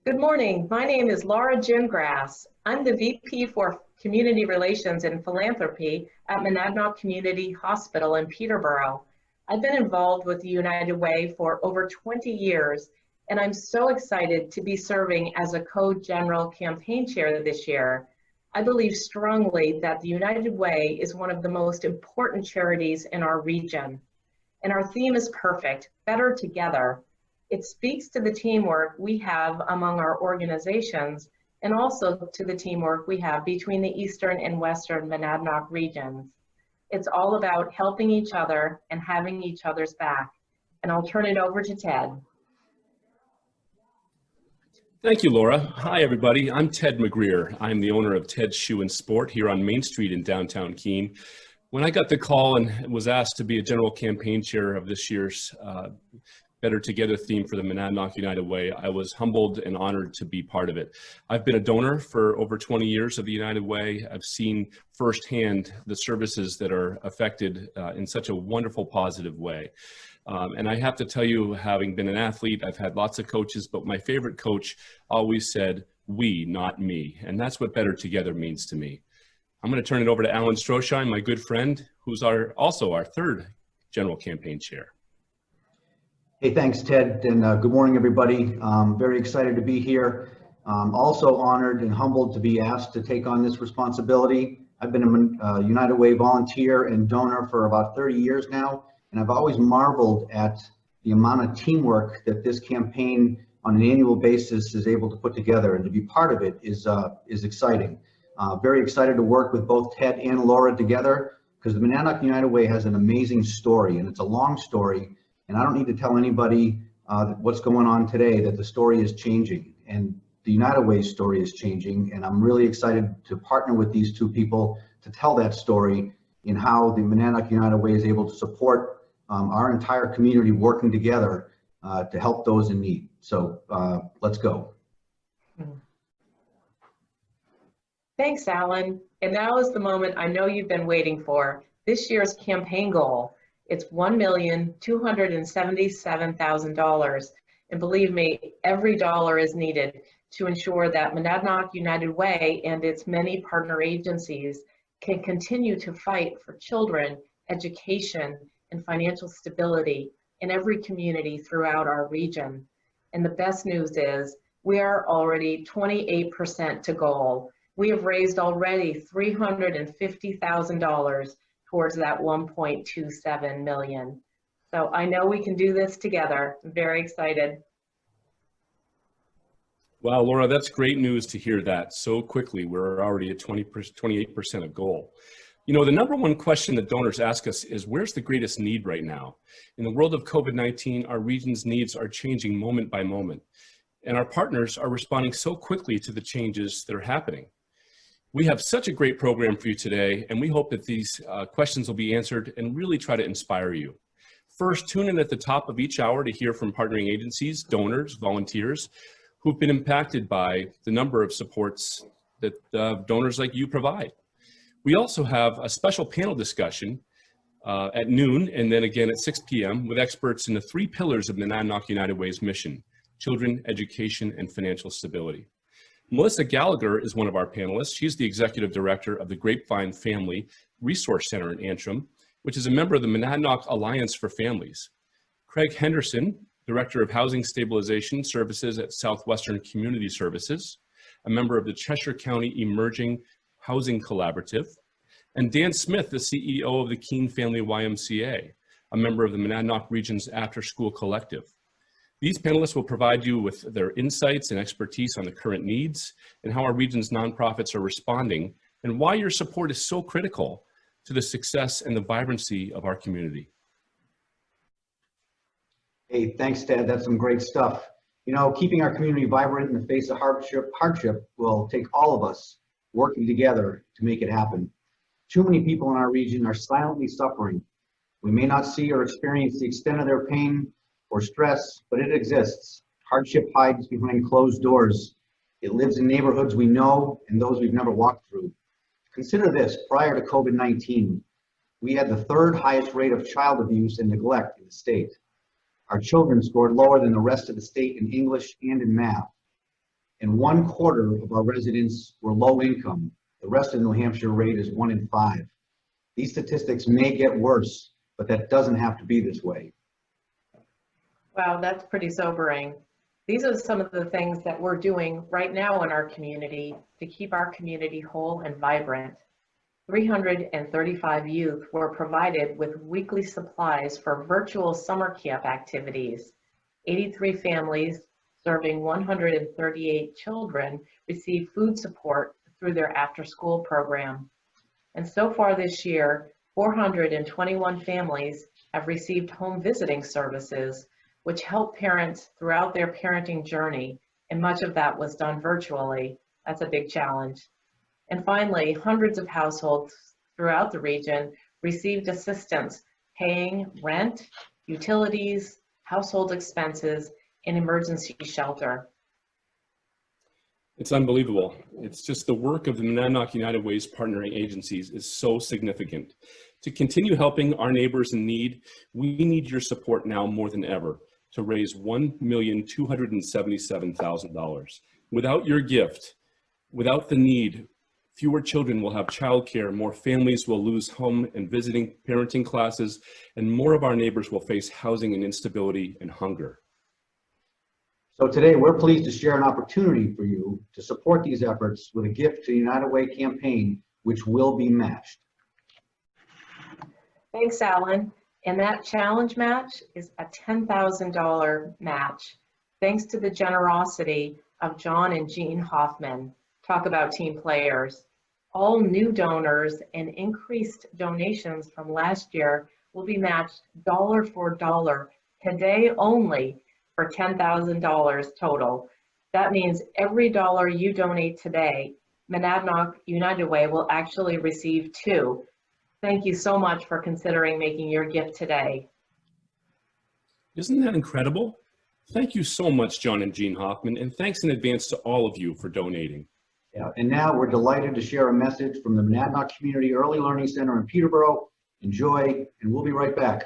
Good morning. My name is Laura Gingras. I'm the VP for Community Relations and Philanthropy at Monadnock Community Hospital in Peterborough. I've been involved with the United Way for over 20 years, and I'm so excited to be serving as a co-general campaign chair this year. I believe strongly that the United Way is one of the most important charities in our region. And our theme is perfect, better together. It speaks to the teamwork we have among our organizations and also to the teamwork we have between the Eastern and Western Monadnock regions. It's all about helping each other and having each other's back. And I'll turn it over to Ted. Thank you, Laura. Hi, everybody. I'm Ted McGreer. I'm the owner of Ted's Shoe and Sport here on Main Street in downtown Keene. When I got the call and was asked to be a general campaign chair of this year's Better Together theme for the Monadnock United Way, I was humbled and honored to be part of it. I've been a donor for over 20 years of the United Way. I've seen firsthand the services that are affected in such a wonderful, positive way. And I have to tell you, having been an athlete, I've had lots of coaches, but my favorite coach always said, "We, not me." And that's what Better Together means to me. I'm going to turn it over to Alan Stroshine, my good friend, who's also our third general campaign chair. Hey, thanks, Ted, and good morning, everybody. Very excited to be here. Also honored and humbled to be asked to take on this responsibility. I've been a United Way volunteer and donor for about 30 years now, and I've always marveled at the amount of teamwork that this campaign on an annual basis is able to put together, and to be part of it is exciting. Very excited to work with both Ted and Laura together, because the Monadnock United Way has an amazing story, and it's a long story. And I don't need to tell anybody what's going on today, that the story is changing and the United Way story is changing. And I'm really excited to partner with these two people to tell that story in how the Monadnock United Way is able to support our entire community working together to help those in need. So let's go. Thanks, Alan. And now is the moment I know you've been waiting for, this year's campaign goal. It's $1,277,000. And believe me, every dollar is needed to ensure that Monadnock United Way and its many partner agencies can continue to fight for children, education, and financial stability in every community throughout our region. And the best news is we are already 28% to goal. We have raised already $350,000 towards that 1.27 million. So I know we can do this together. I'm very excited. Wow, Laura, that's great news to hear that so quickly. We're already at 28% of goal. You know, the number one question that donors ask us is, where's the greatest need right now? In the world of COVID-19, our region's needs are changing moment by moment, and our partners are responding so quickly to the changes that are happening. We have such a great program for you today, and we hope that these questions will be answered and really try to inspire you. First, tune in at the top of each hour to hear from partnering agencies, donors, volunteers who've been impacted by the number of supports that donors like you provide. We also have a special panel discussion at noon and then again at 6 p.m. with experts in the three pillars of the Monadnock United Way's mission: children, education, and financial stability. Melissa Gallagher is one of our panelists. She's the executive director of the Grapevine Family Resource Center in Antrim, which is a member of the Monadnock Alliance for Families. Craig Henderson, director of Housing Stabilization Services at Southwestern Community Services, a member of the Cheshire County Emerging Housing Collaborative, and Dan Smith, the CEO of the Keene Family YMCA, a member of the Monadnock Region's After School Collective. These panelists will provide you with their insights and expertise on the current needs and how our region's nonprofits are responding, and why your support is so critical to the success and the vibrancy of our community. Hey, thanks, Ted. That's some great stuff. You know, keeping our community vibrant in the face of hardship will take all of us working together to make it happen. Too many people in our region are silently suffering. We may not see or experience the extent of their pain or stress, but it exists. Hardship hides behind closed doors. It lives in neighborhoods we know and those we've never walked through. Consider this: prior to COVID-19, we had the third highest rate of child abuse and neglect in the state. Our children scored lower than the rest of the state in English and in math. and 1/4 of our residents were low income. The rest of New Hampshire rate is 1 in 5. These statistics may get worse, but that doesn't have to be this way. Wow, that's pretty sobering. These are some of the things that we're doing right now in our community to keep our community whole and vibrant. 335 youth were provided with weekly supplies for virtual summer camp activities. 83 families serving 138 children received food support through their after-school program. And so far this year, 421 families have received home visiting services, which help parents throughout their parenting journey, and much of that was done virtually. That's a big challenge. And finally, hundreds of households throughout the region received assistance paying rent, utilities, household expenses, and emergency shelter. It's unbelievable. It's just the work of the Monadnock United Way's partnering agencies is so significant. To continue helping our neighbors in need, we need your support now more than ever to raise $1,277,000. Without your gift, without the need, fewer children will have childcare, more families will lose home and visiting parenting classes, and more of our neighbors will face housing and instability and hunger. So today we're pleased to share an opportunity for you to support these efforts with a gift to the United Way campaign, which will be matched. Thanks, Alan. And that challenge match is a $10,000 match, thanks to the generosity of John and Jean Hoffman. Talk about team players. All new donors and increased donations from last year will be matched dollar for dollar today only for $10,000 total. That means every dollar you donate today, Monadnock United Way will actually receive 2. Thank you so much for considering making your gift today. Isn't that incredible? Thank you so much, John and Jean Hoffman, and thanks in advance to all of you for donating. Yeah, and now we're delighted to share a message from the Monadnock Community Early Learning Center in Peterborough. Enjoy, and we'll be right back.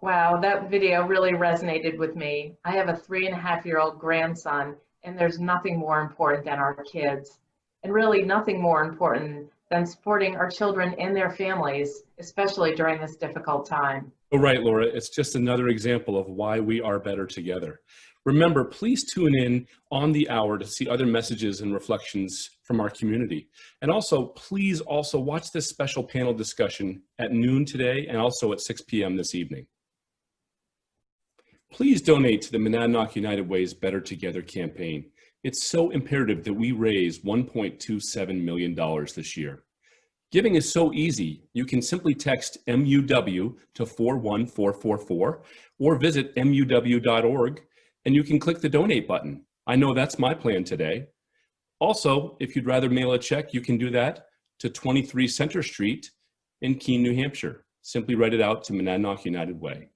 Wow, that video really resonated with me. I have a 3.5-year-old grandson, and there's nothing more important than our kids, and really nothing more important than supporting our children and their families, especially during this difficult time. Oh, right, Laura, it's just another example of why we are better together. Remember, please tune in on the hour to see other messages and reflections from our community. And also, please also watch this special panel discussion at noon today and also at 6 p.m. this evening. Please donate to the Monadnock United Way's Better Together campaign. It's so imperative that we raise $1.27 million this year. Giving is so easy. You can simply text MUW to 41444 or visit MUW.org and you can click the donate button. I know that's my plan today. Also, if you'd rather mail a check, you can do that to 23 Center Street in Keene, New Hampshire. Simply write it out to Monadnock United Way.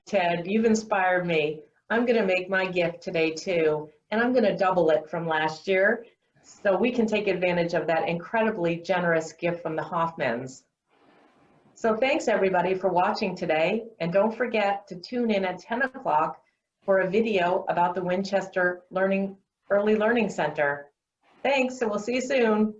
Ted, you've inspired me. I'm going to make my gift today too, and I'm going to double it from last year so we can take advantage of that incredibly generous gift from the Hoffmans. So thanks everybody for watching today, and don't forget to tune in at 10 o'clock for a video about the Winchester Early Learning Center. Thanks, and we'll see you soon.